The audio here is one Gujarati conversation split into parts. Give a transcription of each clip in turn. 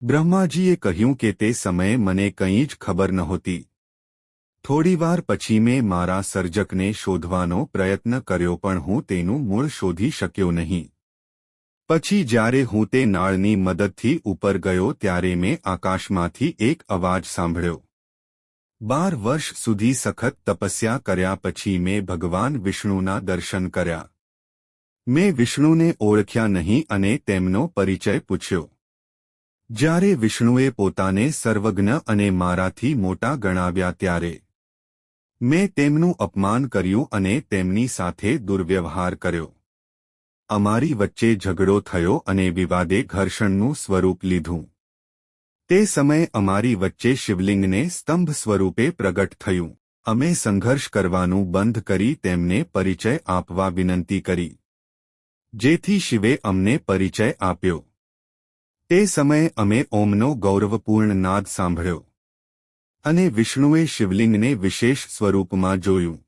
બ્રહ્માજીએ કહ્યું કે તે સમયે મને કંઈ જ ખબર નહોતી. થોડીવાર પછી મેં મારા સર્જકને શોધવાનો પ્રયત્ન કર્યો પણ હું તેનું મૂળ શોધી શક્યો નહીં. પછી જ્યારે હું તે નાળની મદદથી ઉપર ગયો ત્યારે મેં આકાશમાંથી એક અવાજ સાંભળ્યો. 12 વર્ષ સુધી સખત તપસ્યા કર્યા પછી મેં ભગવાન વિષ્ણુના દર્શન કર્યા. મેં વિષ્ણુને ઓળખ્યા નહીં અને તેમનો પરિચય પૂછ્યો. જ્યારે વિષ્ણુએ પોતાને સર્વજ્ઞ અને મારાથી મોટા ગણાવ્યા ત્યારે મેં તેમનું અપમાન કર્યું અને તેમની સાથે દુર્વ્યવહાર કર્યો. અમારી વચ્ચે ઝઘડો થયો અને વિવાદે ઘર્ષણનું સ્વરૂપ લીધું. તે સમયે અમારી વચ્ચે શિવલિંગને સ્તંભ સ્વરૂપે પ્રગટ થયું. અમે સંઘર્ષ કરવાનું બંધ કરી તેમને પરિચય આપવા વિનંતી કરી, જેથી શિવે અમને પરિચય આપ્યો. તે સમયે અમે ઓમનો ગૌરવપૂર્ણ નાદ સાંભળ્યો અને વિષ્ણુએ શિવલિંગને વિશેષ સ્વરૂપમાં જોયું.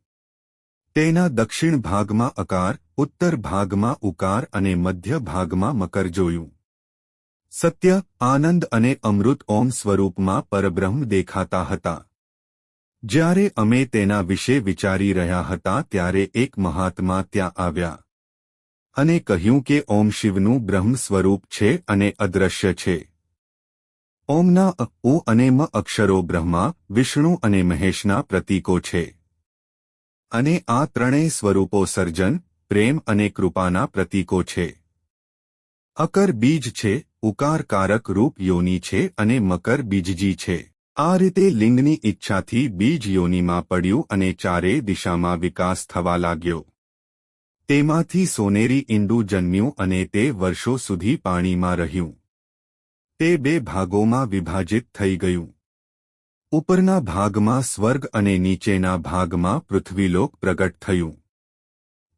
તેના દક્ષિણ ભાગમાં અકાર, ઉત્તર ભાગમાં ઉકાર અને મધ્ય ભાગમાં મકર જોયું. સત્ય, આનંદ અને અમૃત ઓમ સ્વરૂપમાં પરબ્રહ્મ દેખાતા હતા. જ્યારે અમે તેના વિશે વિચારી રહ્યા હતા ત્યારે એક મહાત્મા ત્યાં આવ્યા અને કહ્યું કે ઓમ શિવનું બ્રહ્મ સ્વરૂપ છે અને અદૃશ્ય છે. ઓમના ઉ અને મ અક્ષરો બ્રહ્મા, વિષ્ણુ અને મહેશના પ્રતીકો છે અને આ ત્રણેય સ્વરૂપો સર્જન, પ્રેમ અને કૃપાના પ્રતીકો છે. અકર બીજ છે, ઉકાર કારક રૂપ યોની છે અને મકર બીજજી છે. આ રીતે લિંગની ઈચ્છાથી બીજ યોનીમાં પડ્યું અને ચારે દિશામાં વિકાસ થવા લાગ્યો. તેમાંથી સોનેરી ઈંડું જન્મ્યું અને તે વર્ષો સુધી પાણીમાં રહ્યું. તે 2 ભાગોમાં વિભાજિત થઈ ગયું. ઉપરના ભાગમાં સ્વર્ગ અને નીચેના ભાગમાં પૃથ્વીલોક પ્રગટ થયું.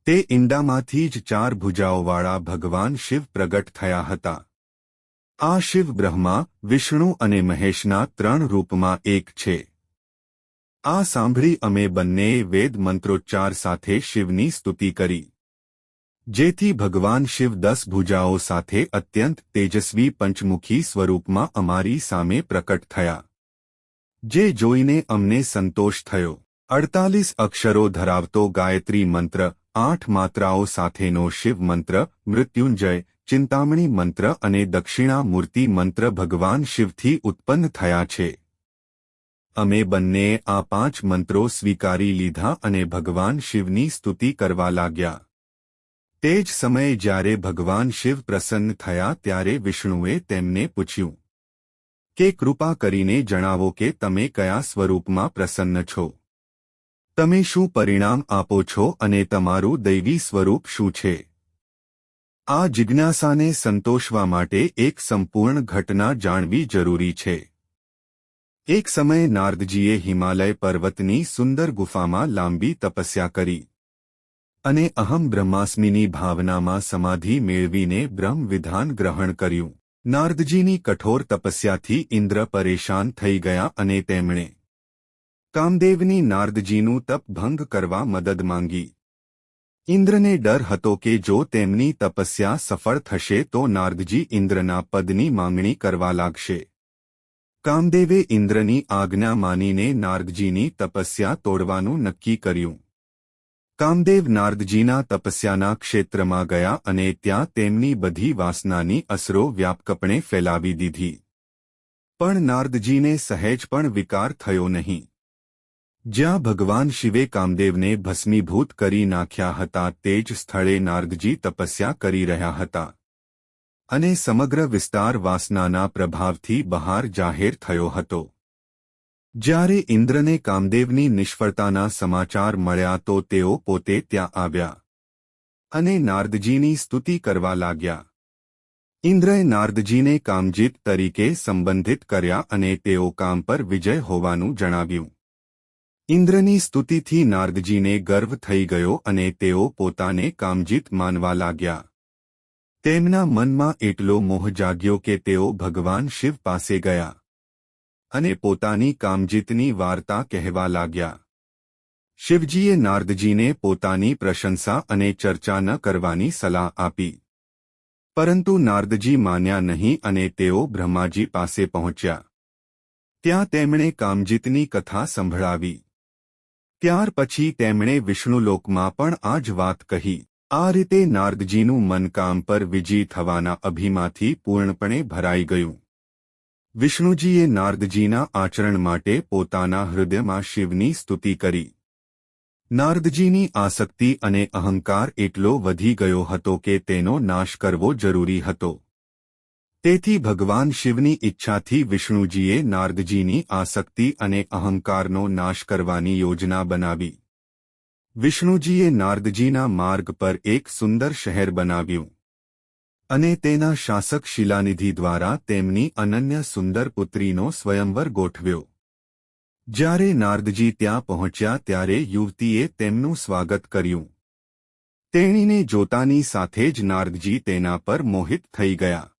તે ઈંડામાંથી જ 4 ભુજાઓવાળા ભગવાન શિવ પ્રગટ થયા હતા. આ શિવ બ્રહ્મા, વિષ્ણુ અને મહેશના 3 રૂપમાં એક છે. આ સાંભળી અમે બંનેએ વેદ મંત્રોચ્ચાર સાથે શિવની સ્તુતિ કરી, જેથી ભગવાન શિવ 10 ભુજાઓ સાથે અત્યંત તેજસ્વી પંચમુખી સ્વરૂપમાં અમારી સામે પ્રકટ થયા, જે જોઈને અમને સંતોષ થયો. 48 અક્ષરો ધરાવતો ગાયત્રી મંત્ર, 8 માત્રાઓ સાથેનો શિવ મંત્ર, મૃત્યુંજય, ચિંતામણી મંત્ર અને દક્ષિણા મૂર્તિ મંત્ર ભગવાન શિવથી ઉત્પન્ન થયા છે. અમે બંનેએ આ 5 મંત્રો સ્વીકારી લીધા અને ભગવાન શિવની સ્તુતિ કરવા લાગ્યા. તે જ સમયે જ્યારે ભગવાન શિવ પ્રસન્ન થયા ત્યારે વિષ્ણુએ તેમને પૂછ્યું કે કૃપા કરીને જણાવો કે તમે કયા સ્વરૂપમાં પ્રસન્ન છો. તમે શું પરિણામ આપો છો અને તમારું દૈવી સ્વરૂપ શું છે? આ જિજ્ઞાસાને સંતોષવા માટે એક સંપૂર્ણ ઘટના જાણવી જરૂરી છે. એક સમયે નારદજીએ હિમાલય પર્વતની સુંદર ગુફામાં લાંબી તપસ્યા કરી અને અહમ બ્રહ્માસ્મિની ભાવનામાં સમાધિ મેળવીને બ્રહ્મ વિધાન ગ્રહણ કર્યું. નારદજીની કઠોર તપસ્યાથી ઇન્દ્ર પરેશાન થઈ ગયા અને તેમણે કામદેવની નારદજીનું તપ ભંગ કરવા મદદ માંગી. ઇન્દ્રને ડર હતો કે જો તેમની તપસ્યા સફળ થશે તો નારદજી ઇન્દ્રના પદની માંગણી કરવા લાગશે. કામદેવે ઇન્દ્રની આજ્ઞા માનીને નારદજીની તપસ્યા તોડવાનું નક્કી કર્યું. કામદેવ નારદજીના તપસ્યાના ક્ષેત્રમાં ગયા અને ત્યાં તેમની બધી વાસનાની અસરો વ્યાપકપણે ફેલાવી દીધી. પણ નારદજીને સહેજ પણ વિકાર થયો નહીં. જ્યાં ભગવાન શિવે કામદેવને ભસ્મીભૂત કરી નાખ્યા હતા તે જ સ્થળે નારદજી તપસ્યા કરી રહ્યા હતા અને સમગ્ર વિસ્તાર વાસનાના પ્રભાવથી બહાર જાહેર થયો હતો. જ્યારે ઇન્દ્રને કામદેવની નિષ્ફળતાના સમાચાર મળ્યા તો તેઓ પોતે ત્યાં આવ્યા અને નારદજીની સ્તુતિ કરવા લાગ્યા. ઇન્દ્રએ નારદજીને કામજીત તરીકે સંબંધિત કર્યા અને તેઓ કામ પર વિજય હોવાનું જણાવ્યું. ઇન્દ્રની સ્તુતિથી નારદજીને ગર્વ થઈ ગયો અને તેઓ પોતાને કામજીત માનવા લાગ્યા. તેમના મનમાં એટલો મોહ જાગ્યો કે તેઓ ભગવાન શિવ પાસે ગયા અને પોતાની કામજીતની વાર્તા કહેવા લાગ્યા. શિવજીએ નારદજીને પોતાની પ્રશંસા અને ચર્ચા ન કરવાની સલાહ આપી. પરંતુ નારદજી માન્યા નહીં અને તેઓ બ્રહ્માજી પાસે પહોંચ્યા. ત્યાં તેમણે કામજીતની કથા સંભળાવી. ત્યાર પછી તેમણે વિષ્ણુલોકમાં પણ આ જ વાત કહી. આ રીતે નારદજીનું મન કામ પર વિજયી થવાના અભિમાથી પૂર્ણપણે ભરાઈ ગયું. વિષ્ણુજીએ નારદજીના આચરણ માટે પોતાના હૃદયમાં શિવની સ્તુતિ કરી. નારદજીની આસક્તિ અને અહંકાર એટલો વધી ગયો હતો કે તેનો નાશ કરવો જરૂરી હતો. તેથી ભગવાન શિવની ઈચ્છાથી વિષ્ણુજીએ નારદજીની આસક્તિ અને અહંકારનો નાશ કરવાની યોજના બનાવી. વિષ્ણુજીએ નારદજીના માર્ગ પર એક સુંદર શહેર બનાવ્યું અને તેના શાસક શિલાનિધિ દ્વારા તેમની અનન્ય સુંદર પુત્રીનો સ્વયંવર ગોઠવ્યો. જ્યારે નારદજી ત્યાં પહોંચ્યા ત્યારે યુવતીએ તેમનું સ્વાગત કર્યું. તેણીને જોતાની સાથે જ નારદજી તેના પર મોહિત થઈ ગયા.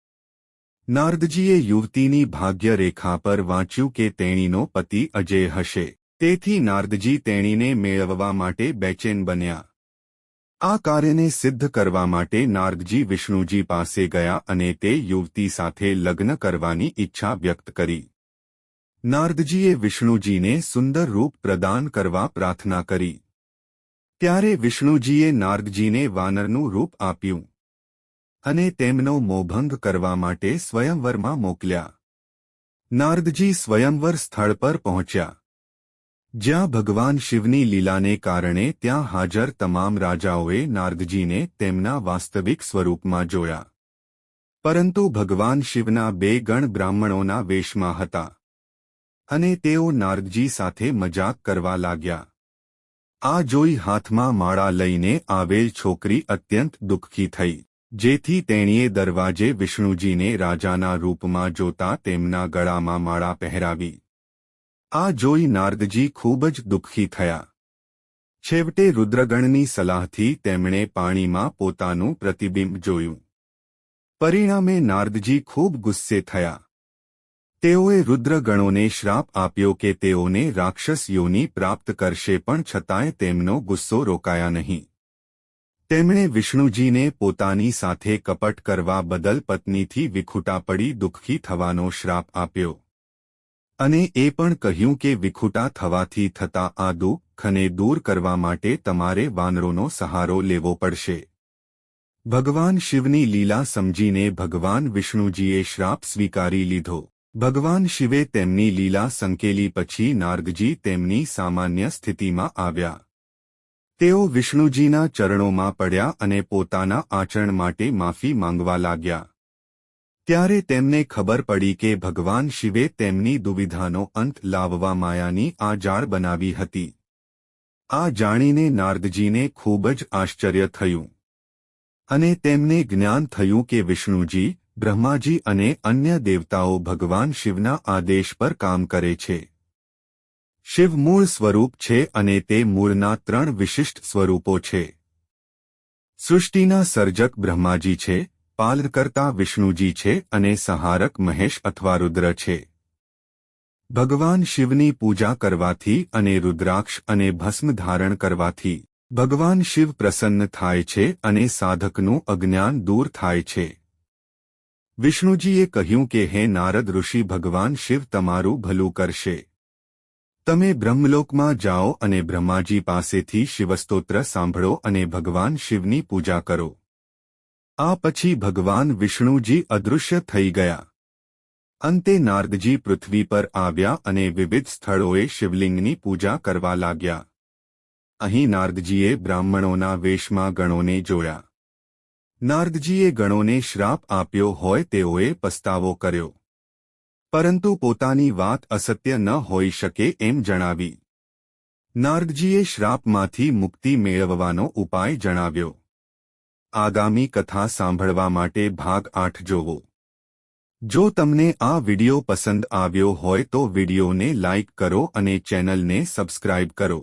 નારદજીએ યુવતીની ભાગ્ય રેખા પર વાંચ્યું કે તેણીનો પતિ અજેય હશે. તેથી નારદજી તેણીને મેળવવા માટે બેચેન બન્યા. આ કાર્યને સિદ્ધ કરવા માટે નારદજી વિષ્ણુજી પાસે ગયા અને તે યુવતી સાથે લગ્ન કરવાની ઈચ્છા વ્યક્ત કરી. નારદજીએ વિષ્ણુજીને સુંદર રૂપ પ્રદાન કરવા પ્રાર્થના કરી. ત્યારે વિષ્ણુજીએ નારદજીને વાનરનું રૂપ આપ્યું અને તેમનો મોહભંગ કરવા માટે સ્વયંવરમાં મોકલ્યા. નારદજી સ્વયંવર સ્થળ પર પહોંચ્યા. જ્યાં ભગવાન શિવની લીલાને કારણે ત્યાં હાજર તમામ રાજાઓએ નારદજીને તેમના વાસ્તવિક સ્વરૂપમાં જોયા. પરંતુ ભગવાન શિવના 2 ગણ બ્રાહ્મણોના વેશમાં હતા અને તેઓ નારદજી સાથે મજાક કરવા લાગ્યા. આ જોઈ હાથમાં માળા લઈને આવેલ છોકરી અત્યંત દુઃખી થઈ, જેથી તેણીએ દરવાજે વિષ્ણુજીને રાજાના રૂપમાં જોતા તેમના ગળામાં માળા પહેરાવી. આ જોઈ નારદજી ખૂબ જ દુઃખી થયા. છેવટે રુદ્રગણની સલાહથી તેમણે પાણીમાં પોતાનું પ્રતિબિંબ જોયું. પરિણામે નારદજી ખૂબ ગુસ્સે થયા. તેઓએ રુદ્રગણોને શ્રાપ આપ્યો કે તેઓને રાક્ષસ યોનિ પ્રાપ્ત કરશે, પણ છતાંય તેમનો ગુસ્સો રોકાયા નહીં. તેમણે વિષ્ણુજીને પોતાની સાથે કપટ કરવા બદલ પત્નીથી વિખૂટા પડી દુઃખી થવાનો શ્રાપ આપ્યો અને એ પણ કહ્યું કે વિખૂટા થવાથી થતા આ દુઃખને દૂર કરવા માટે તમારે વાનરોનો સહારો લેવો પડશે. ભગવાન શિવની લીલા સમજીને ભગવાન વિષ્ણુજીએ શ્રાપ સ્વીકારી લીધો. ભગવાન શિવે તેમની લીલા સંકેલી પછી નારદજી તેમની સામાન્ય સ્થિતિમાં આવ્યા. તેઓ વિષ્ણુજીના ચરણોમાં પડ્યા અને પોતાના આચરણ માટે માફી માંગવા લાગ્યા. ત્યારે તેમને ખબર પડી કે ભગવાન શિવે તેમની દુવિધાનો અંત લાવવા માયાની આ જાળ બનાવી હતી. આ જાણીને નારદજીને ખૂબ જ આશ્ચર્ય થયું અને તેમને જ્ઞાન થયું કે વિષ્ણુજી, બ્રહ્માજી અને અન્ય દેવતાઓ ભગવાન શિવના આદેશ પર કામ કરે છે. શિવ મૂળ સ્વરૂપ છે અને તે મૂળના 3 વિશિષ્ટ સ્વરૂપો છે. સૃષ્ટિના સર્જક બ્રહ્માજી છે, પાલનકર્તા વિષ્ણુજી છે અને સંહારક મહેશ અથવા રુદ્ર છે. ભગવાન શિવની પૂજા કરવાથી અને રુદ્રાક્ષ અને ભસ્મ ધારણ કરવાથી ભગવાન શિવ પ્રસન્ન થાય છે અને સાધકનું અજ્ઞાન દૂર થાય છે. વિષ્ણુજીએ કહ્યું કે હે નારદ ઋષિ, ભગવાન શિવ તમારું ભલું કરશે. તમે બ્રહ્મલોકમાં જાઓ અને બ્રહ્માજી પાસેથી શિવસ્તોત્ર સાંભળો અને ભગવાન શિવની પૂજા કરો. આ પછી ભગવાન વિષ્ણુજી અદૃશ્ય થઈ ગયા. અંતે નારદજી પૃથ્વી પર આવ્યા અને વિવિધ સ્થળોએ શિવલિંગની પૂજા કરવા લાગ્યા. અહીં નારદજીએ બ્રાહ્મણોના વેશમાં ગણોને જોયા. નારદજીએ ગણોને શ્રાપ આપ્યો હોય તેઓએ પસ્તાવો કર્યો, પરંતુ પોતાની વાત અસત્ય ન હોઈ શકે એમ જણાવી. નારદજીએ શ્રાપમાંથી મુક્તિ મેળવવાનો ઉપાય જણાવ્યો. આગામી કથા સાંભળવા માટે ભાગ 8 જોવો. જો તમને આ વિડિયો પસંદ આવ્યો હોય તો વિડિયોને લાઇક કરો અને ચેનલને સબસ્ક્રાઇબ કરો.